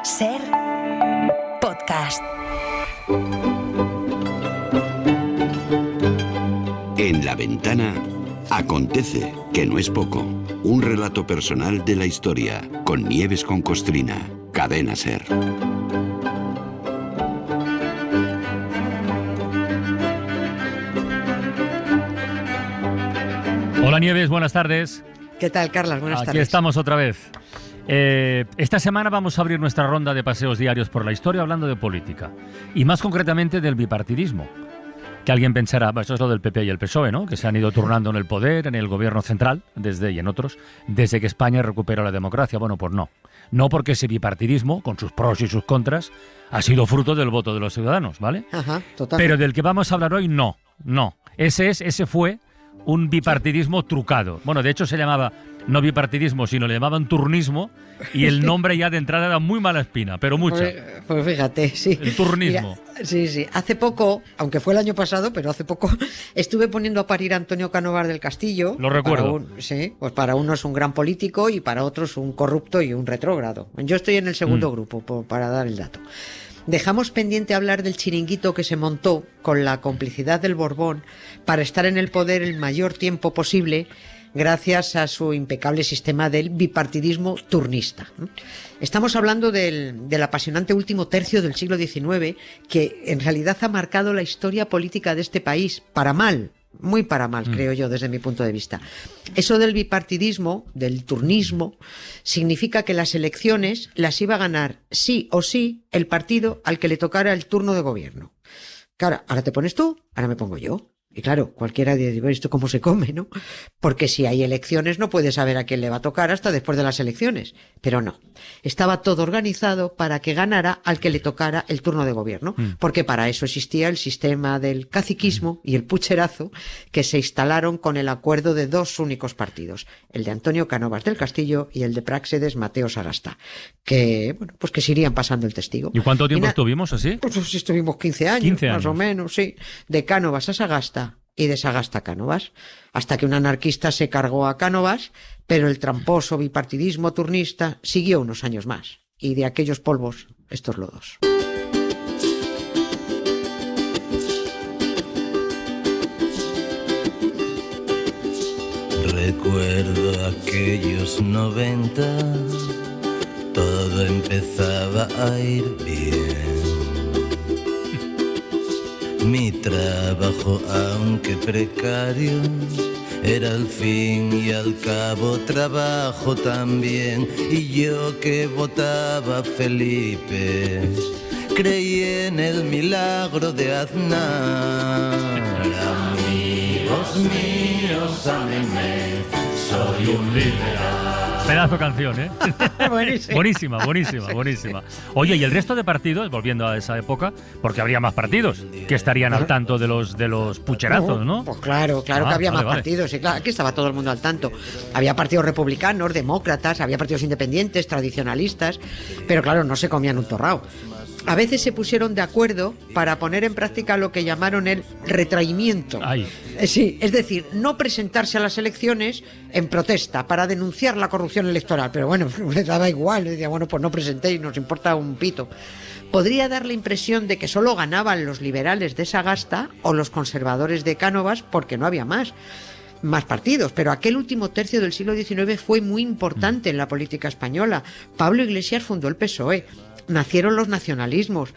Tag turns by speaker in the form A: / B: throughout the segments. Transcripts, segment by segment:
A: Ser podcast.
B: En La Ventana acontece, que no es poco, un relato personal de la historia, con Nieves con Costrina, Cadena Ser.
C: Hola Nieves, buenas tardes.
D: ¿Qué tal, Carlas? Buenas tardes.
C: Aquí estamos otra vez. Esta semana vamos a abrir nuestra ronda de paseos diarios por la historia hablando de política. Y más concretamente del bipartidismo. Que alguien pensará, eso es lo del PP y el PSOE, ¿no? Que se han ido turnando en el poder, en el gobierno central, y en otros, desde que España recuperó la democracia. Bueno, pues no. No, porque ese bipartidismo, con sus pros y sus contras, ha sido fruto del voto de los ciudadanos, ¿vale?
D: Ajá, totalmente.
C: Pero del que vamos a hablar hoy, no. Ese fue un bipartidismo trucado. Bueno, de hecho se llamaba no bipartidismo, sino le llamaban turnismo, y el nombre ya de entrada da muy mala espina, pero mucha.
D: Pues fíjate, sí.
C: El turnismo.
D: Mira, sí. Hace poco, aunque fue el año pasado, pero hace poco, estuve poniendo a parir a Antonio Cánovas del Castillo.
C: Lo recuerdo.
D: Pues para uno es un gran político y para otros un corrupto y un retrógrado. Yo estoy en el segundo grupo, para dar el dato. Dejamos pendiente hablar del chiringuito que se montó con la complicidad del Borbón para estar en el poder el mayor tiempo posible gracias a su impecable sistema del bipartidismo turnista. Estamos hablando del apasionante último tercio del siglo XIX, que en realidad ha marcado la historia política de este país, para mal. Muy para mal, creo yo, desde mi punto de vista. Eso del bipartidismo, del turnismo, significa que las elecciones las iba a ganar sí o sí el partido al que le tocara el turno de gobierno. Claro, ahora te pones tú, ahora me pongo yo. Y claro, cualquiera dice, ¿esto cómo se come, no? Porque si hay elecciones no puedes saber a quién le va a tocar hasta después de las elecciones. Pero no. Estaba todo organizado para que ganara al que le tocara el turno de gobierno. Porque para eso existía el sistema del caciquismo y el pucherazo que se instalaron con el acuerdo de dos únicos partidos. El de Antonio Cánovas del Castillo y el de Práxedes Mateo Sagasta. Que, bueno, pues que se irían pasando el testigo.
C: ¿Y cuánto tiempo estuvimos así?
D: Pues estuvimos 15 años.
C: 15
D: más o menos, sí. De Cánovas a Sagasta y de Sagasta a Cánovas, hasta que un anarquista se cargó a Cánovas, pero el tramposo bipartidismo turnista siguió unos años más, y de aquellos polvos, estos lodos.
E: Recuerdo aquellos 90, todo empezaba a ir bien. Mi trabajo, aunque precario, era al fin y al cabo trabajo también. Y yo que votaba a Felipe, creí en el milagro de Aznar. Amigos míos, ámenme, soy un liberal.
C: Pedazo canción, ¿eh?
D: Buenísimo.
C: Buenísima. Oye, ¿y el resto de partidos, volviendo a esa época, porque habría más partidos que estarían al tanto de los pucherazos, ¿no?
D: Pues claro que había más partidos. Y claro, aquí estaba todo el mundo al tanto. Había partidos republicanos, demócratas, había partidos independientes, tradicionalistas, pero claro, no se comían un torrao. A veces se pusieron de acuerdo para poner en práctica lo que llamaron el retraimiento. Sí, es decir, no presentarse a las elecciones en protesta para denunciar la corrupción electoral. Pero bueno, les daba igual, les decía, bueno, pues no presentéis, nos importa un pito. Podría dar la impresión de que solo ganaban los liberales de Sagasta o los conservadores de Cánovas porque no había más partidos, pero aquel último tercio del siglo XIX fue muy importante en la política española. Pablo Iglesias fundó el PSOE. Nacieron los nacionalismos,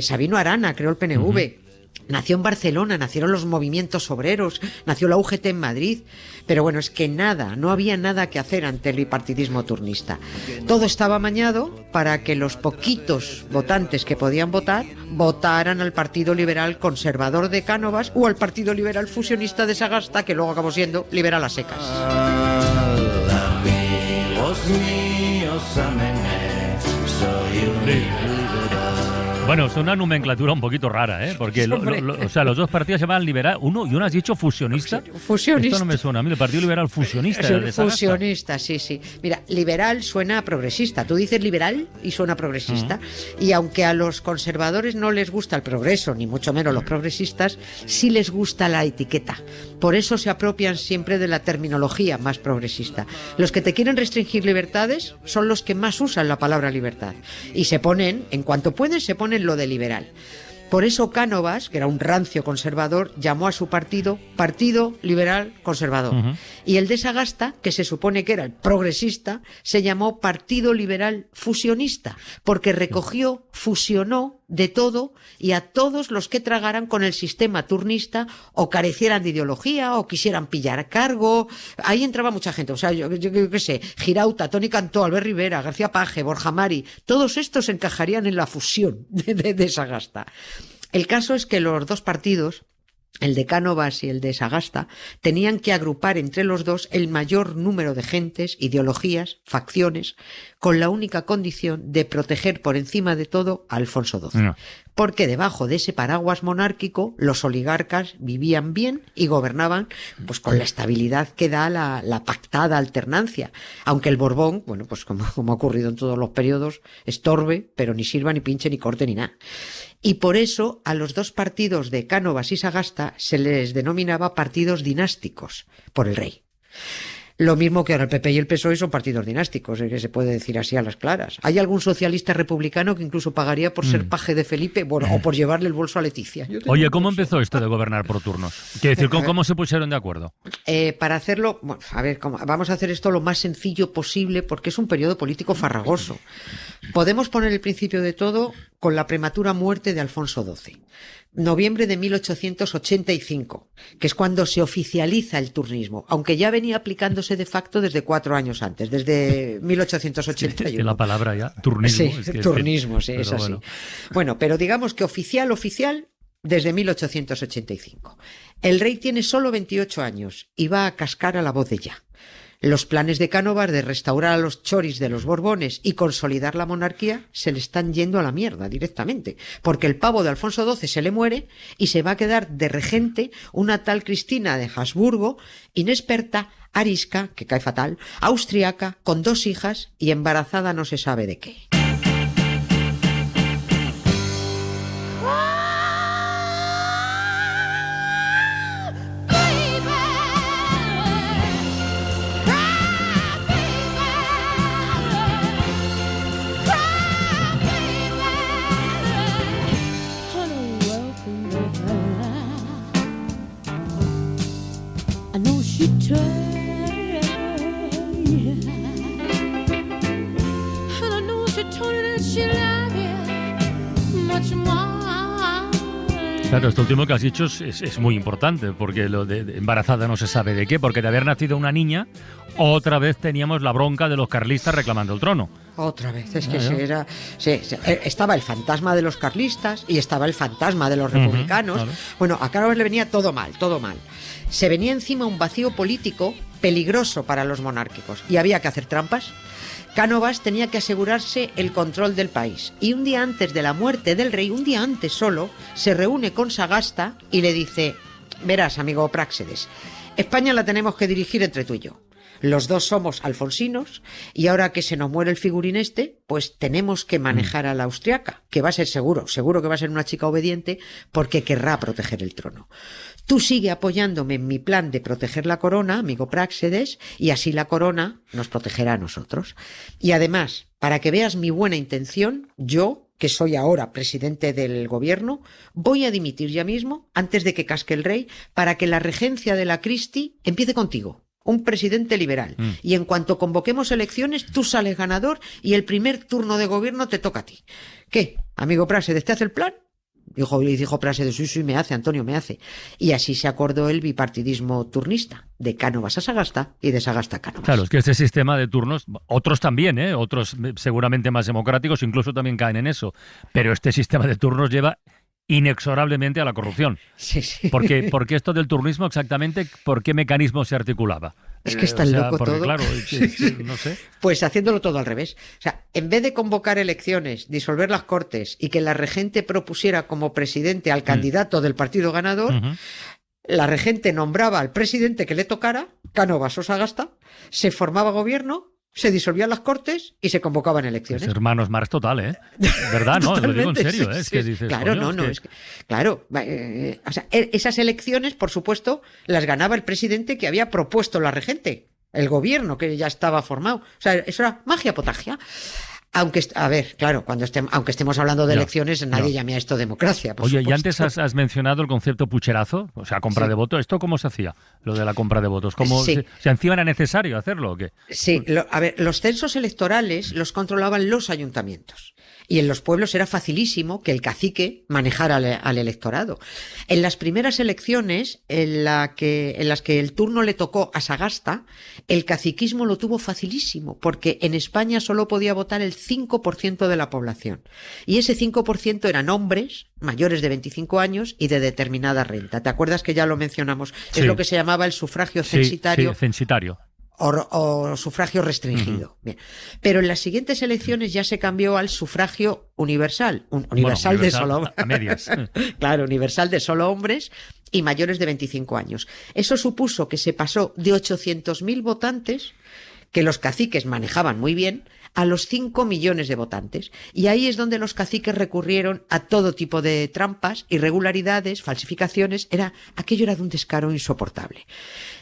D: Sabino Arana creó el PNV, nació en Barcelona, nacieron los movimientos obreros, nació la UGT en Madrid, pero bueno, es que no había nada que hacer ante el bipartidismo turnista. Todo estaba amañado para que los poquitos votantes que podían votar, votaran al Partido Liberal Conservador de Cánovas o al Partido Liberal Fusionista de Sagasta, que luego acabó siendo liberal a secas.
E: Amigos míos, ámenme.
C: Bueno, es una nomenclatura un poquito rara, ¿eh? Porque o sea, los dos partidos se llaman liberal. Uno has dicho fusionista.
D: Fusionista.
C: Esto no me suena a mí, el Partido Liberal fusionista.
D: Es el fusionista, sí. Mira, liberal suena progresista. Tú dices liberal y suena progresista. Y aunque a los conservadores no les gusta el progreso, ni mucho menos los progresistas, sí les gusta la etiqueta. Por eso se apropian siempre de la terminología más progresista. Los que te quieren restringir libertades son los que más usan la palabra libertad. Y se ponen, en cuanto pueden, se ponen lo de liberal. Por eso Cánovas, que era un rancio conservador, llamó a su partido Partido Liberal Conservador. Y el de Sagasta, que se supone que era el progresista, se llamó Partido Liberal Fusionista, porque fusionó de todo y a todos los que tragaran con el sistema turnista o carecieran de ideología o quisieran pillar cargo. Ahí entraba mucha gente, o sea, yo qué sé, Girauta, Toni Cantó, Albert Rivera, García Paje, Borja Mari, todos estos encajarían en la fusión de Sagasta. El caso es que los dos partidos, el de Cánovas y el de Sagasta, tenían que agrupar entre los dos el mayor número de gentes, ideologías, facciones, con la única condición de proteger por encima de todo a Alfonso XII. No. Porque debajo de ese paraguas monárquico los oligarcas vivían bien y gobernaban pues con la estabilidad que da la pactada alternancia. Aunque el Borbón, bueno, pues como ha ocurrido en todos los periodos, estorbe, pero ni sirva, ni pinche, ni corte, ni nada. Y por eso a los dos partidos de Cánovas y Sagasta se les denominaba partidos dinásticos por el rey. Lo mismo que ahora el PP y el PSOE son partidos dinásticos, que se puede decir así a las claras. Hay algún socialista republicano que incluso pagaría por ser paje de Felipe, bueno, o por llevarle el bolso a Leticia.
C: Oye, ¿cómo empezó esto de gobernar por turnos? Quiero decir, ¿cómo se pusieron de acuerdo?
D: Para hacerlo, bueno, a ver, vamos a hacer esto lo más sencillo posible porque es un periodo político farragoso. Podemos poner el principio de todo con la prematura muerte de Alfonso XII. Noviembre de 1885, que es cuando se oficializa el turnismo, aunque ya venía aplicándose de facto desde 4 años antes, desde 1881.
C: Sí, la palabra ya, turnismo.
D: Sí, turnismo, sí, es así. Bueno, pero digamos que oficial, desde 1885. El rey tiene solo 28 años y va a cascar a la voz de ya. Los planes de Cánovas de restaurar a los choris de los Borbones y consolidar la monarquía se le están yendo a la mierda directamente, porque el pavo de Alfonso XII se le muere y se va a quedar de regente una tal Cristina de Habsburgo, inexperta, arisca, que cae fatal, austriaca, con 2 hijas y embarazada no se sabe de qué.
C: Claro, esto último que has dicho es muy importante, porque lo de embarazada no se sabe de qué, porque de haber nacido una niña, otra vez teníamos la bronca de los carlistas reclamando el trono.
D: Otra vez, es que estaba el fantasma de los carlistas y estaba el fantasma de los republicanos. Claro. Bueno, a Cánovas le venía todo mal. Se venía encima un vacío político peligroso para los monárquicos y había que hacer trampas. Cánovas tenía que asegurarse el control del país y un día antes de la muerte del rey, un día antes solo, se reúne con Sagasta y le dice: verás, amigo Práxedes, España la tenemos que dirigir entre tú y yo. Los dos somos alfonsinos y ahora que se nos muere el figurín pues tenemos que manejar a la austriaca, que va a ser seguro que va a ser una chica obediente porque querrá proteger el trono. Tú sigue apoyándome en mi plan de proteger la corona, amigo Práxedes, y así la corona nos protegerá a nosotros. Y además, para que veas mi buena intención, yo, que soy ahora presidente del gobierno, voy a dimitir ya mismo, antes de que casque el rey, para que la regencia de la Cristi empiece contigo. Un presidente liberal. Y en cuanto convoquemos elecciones, tú sales ganador y el primer turno de gobierno te toca a ti. ¿Qué, amigo Práxedes, te hace el plan? Dijo Práxedes, sí, me hace, Antonio, me hace. Y así se acordó el bipartidismo turnista, de Cánovas a Sagasta y de Sagasta a Cánovas.
C: Claro, es que este sistema de turnos, otros también, otros seguramente más democráticos, incluso también caen en eso, pero este sistema de turnos lleva inexorablemente a la corrupción.
D: Sí, sí.
C: Porque esto del turnismo exactamente, ¿por qué mecanismo se articulaba?
D: Es que está loco
C: porque,
D: todo.
C: Claro, no sé.
D: Pues haciéndolo todo al revés. O sea, en vez de convocar elecciones, disolver las Cortes y que la regente propusiera como presidente al candidato del partido ganador, la regente nombraba al presidente que le tocara, Cánovas o Sagasta, se formaba gobierno, se disolvían las Cortes y se convocaban elecciones.
C: Es hermanos Marx total, ¿eh? ¿Verdad? No, lo digo en serio,
D: sí,
C: ¿eh? Es
D: sí.
C: que dices...
D: Claro,
C: coño,
D: es que, claro, o sea, esas elecciones, por supuesto, las ganaba el presidente que había propuesto la regente, el gobierno que ya estaba formado. O sea, eso era magia potagia. Aunque, a ver, claro, aunque estemos hablando de elecciones, nadie llame a esto democracia. Por
C: Oye,
D: supuesto.
C: y antes has mencionado el concepto pucherazo, o sea, compra de votos. ¿Esto cómo se hacía, lo de la compra de votos? ¿Cómo se encima era necesario hacerlo o qué?
D: Sí, a ver, los censos electorales los controlaban los ayuntamientos. Y en los pueblos era facilísimo que el cacique manejara al electorado. En las primeras elecciones, en las que el turno le tocó a Sagasta, el caciquismo lo tuvo facilísimo, porque en España solo podía votar el 5% de la población. Y ese 5% eran hombres mayores de 25 años y de determinada renta. ¿Te acuerdas que ya lo mencionamos?
C: Sí.
D: Es lo que se llamaba el sufragio censitario.
C: Sí, censitario.
D: O sufragio restringido. Bien. Pero en las siguientes elecciones ya se cambió al sufragio universal. Universal de solo
C: a medias.
D: Claro, universal de solo hombres y mayores de 25 años. Eso supuso que se pasó de 800.000 votantes, que los caciques manejaban muy bien, a los 5 millones de votantes. Y ahí es donde los caciques recurrieron a todo tipo de trampas, irregularidades, falsificaciones. Aquello era de un descaro insoportable.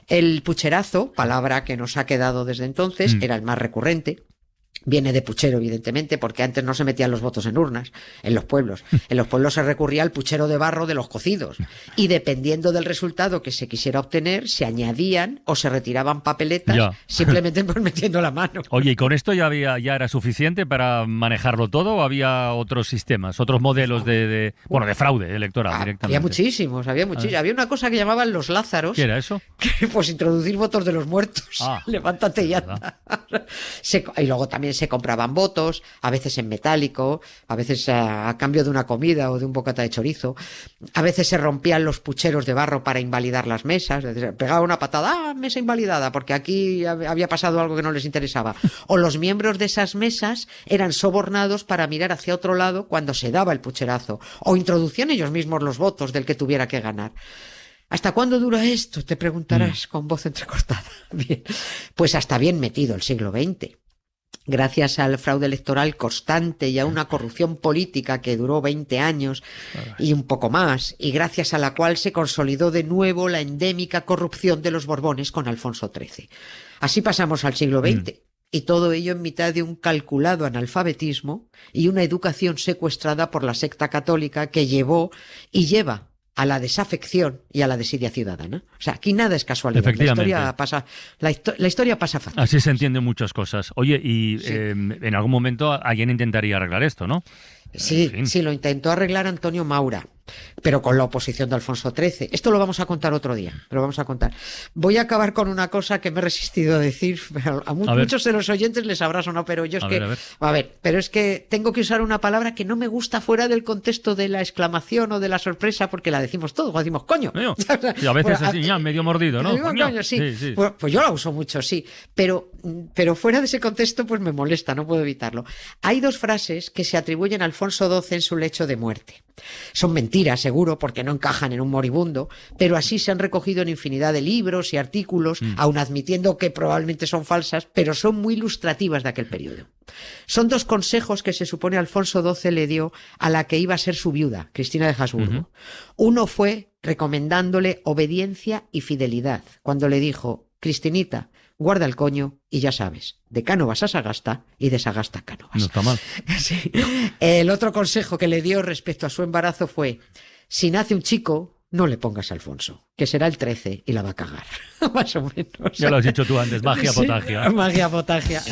D: El pucherazo, palabra que nos ha quedado desde entonces, era el más recurrente. Viene de puchero, evidentemente, porque antes no se metían los votos en urnas, en los pueblos. En los pueblos se recurría al puchero de barro de los cocidos. Y dependiendo del resultado que se quisiera obtener, se añadían o se retiraban papeletas, simplemente por metiendo la mano.
C: Oye, ¿y con esto ya era suficiente para manejarlo todo o había otros sistemas, otros modelos de fraude electoral directamente?
D: Había muchísimos. Había una cosa que llamaban los lázaros.
C: ¿Qué era eso?
D: Que, pues introducir votos de los muertos. Levántate y anda. Y luego también se compraban votos, a veces en metálico, a veces a cambio de una comida o de un bocata de chorizo. A veces se rompían los pucheros de barro para invalidar las mesas. Pegaba una patada, mesa invalidada, porque aquí había pasado algo que no les interesaba. O los miembros de esas mesas eran sobornados para mirar hacia otro lado cuando se daba el pucherazo. O introducían ellos mismos los votos del que tuviera que ganar. ¿Hasta cuándo dura esto? Te preguntarás con voz entrecortada. Bien, pues hasta bien metido el siglo XX. Gracias al fraude electoral constante y a una corrupción política que duró 20 años y un poco más, y gracias a la cual se consolidó de nuevo la endémica corrupción de los Borbones con Alfonso XIII. Así pasamos al siglo XX. Y todo ello en mitad de un calculado analfabetismo y una educación secuestrada por la secta católica que llevó y lleva a la desafección y a la desidia ciudadana. O sea, aquí nada es casualidad.
C: Efectivamente.
D: La historia pasa fácil.
C: Así se entienden muchas cosas. Oye, y en algún momento alguien intentaría arreglar esto, ¿no?
D: Sí, lo intentó arreglar Antonio Maura, pero con la oposición de Alfonso XIII. Esto lo vamos a contar otro día, lo vamos a contar. Voy a acabar con una cosa que me he resistido a decir, a muchos de los oyentes les habrá sonado, pero yo es pero es que tengo que usar una palabra que no me gusta fuera del contexto de la exclamación o de la sorpresa, porque la decimos todos, decimos coño.
C: Y a veces así, ya medio mordido, ¿no?
D: Coño, sí. Pues yo la uso mucho, sí, pero fuera de ese contexto pues me molesta, no puedo evitarlo. Hay dos frases que se atribuyen a Alfonso XII en su lecho de muerte. Son mentiras, seguro, porque no encajan en un moribundo, pero así se han recogido en infinidad de libros y artículos, aun admitiendo que probablemente son falsas, pero son muy ilustrativas de aquel periodo. Son dos consejos que se supone Alfonso XII le dio a la que iba a ser su viuda, Cristina de Habsburgo. Uno fue recomendándole obediencia y fidelidad, cuando le dijo: Cristinita, guarda el coño y ya sabes, de Cánovas a Sagasta y de Sagasta a Cánovas.
C: No está mal.
D: Sí. El otro consejo que le dio respecto a su embarazo fue: si nace un chico, no le pongas Alfonso, que será el 13 y la va a cagar. Más o menos.
C: Ya lo has dicho tú antes, magia potagia.
D: Magia potagia.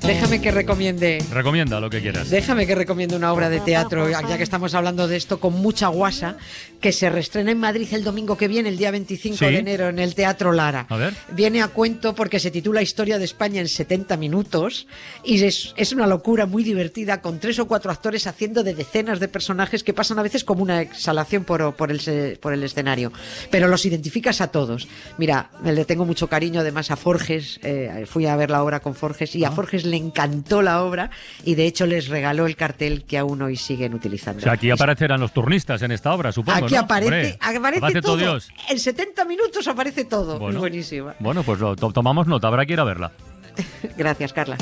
D: Déjame que recomiende.
C: Recomienda lo que quieras.
D: Déjame que recomiende una obra de teatro, ya que estamos hablando de esto, con mucha guasa, que se reestrena en Madrid el domingo que viene, el día 25
C: ¿Sí?
D: de enero, en el Teatro Lara.
C: A ver.
D: Viene a cuento porque se titula Historia de España en 70 minutos y es una locura muy divertida, con 3 o 4 actores haciendo de decenas de personajes que pasan a veces como una exhalación por el escenario. Pero los identificas a todos. Mira, le tengo mucho cariño además a Forges, fui a ver la obra con Forges y a Forges le encantó la obra y de hecho les regaló el cartel que aún hoy siguen utilizando.
C: O sea, aquí aparecerán los turnistas en esta obra, supongo,
D: Aquí
C: ¿no?
D: aparece todo.
C: Dios.
D: En 70 minutos aparece todo.
C: Bueno,
D: es buenísima.
C: Bueno, pues tomamos nota, habrá que ir a verla.
D: Gracias, Carla.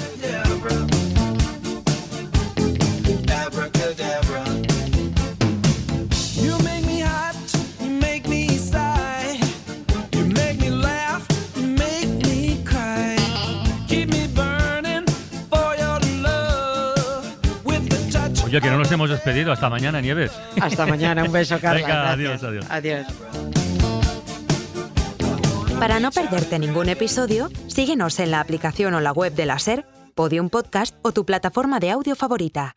C: Oye, que no nos hemos despedido. Hasta mañana, Nieves.
D: Hasta mañana. Un beso, Carla.
C: Venga,
D: Gracias.
C: adiós.
A: Para no perderte ningún episodio, síguenos en la aplicación o la web de la SER, Podium Podcast o tu plataforma de audio favorita.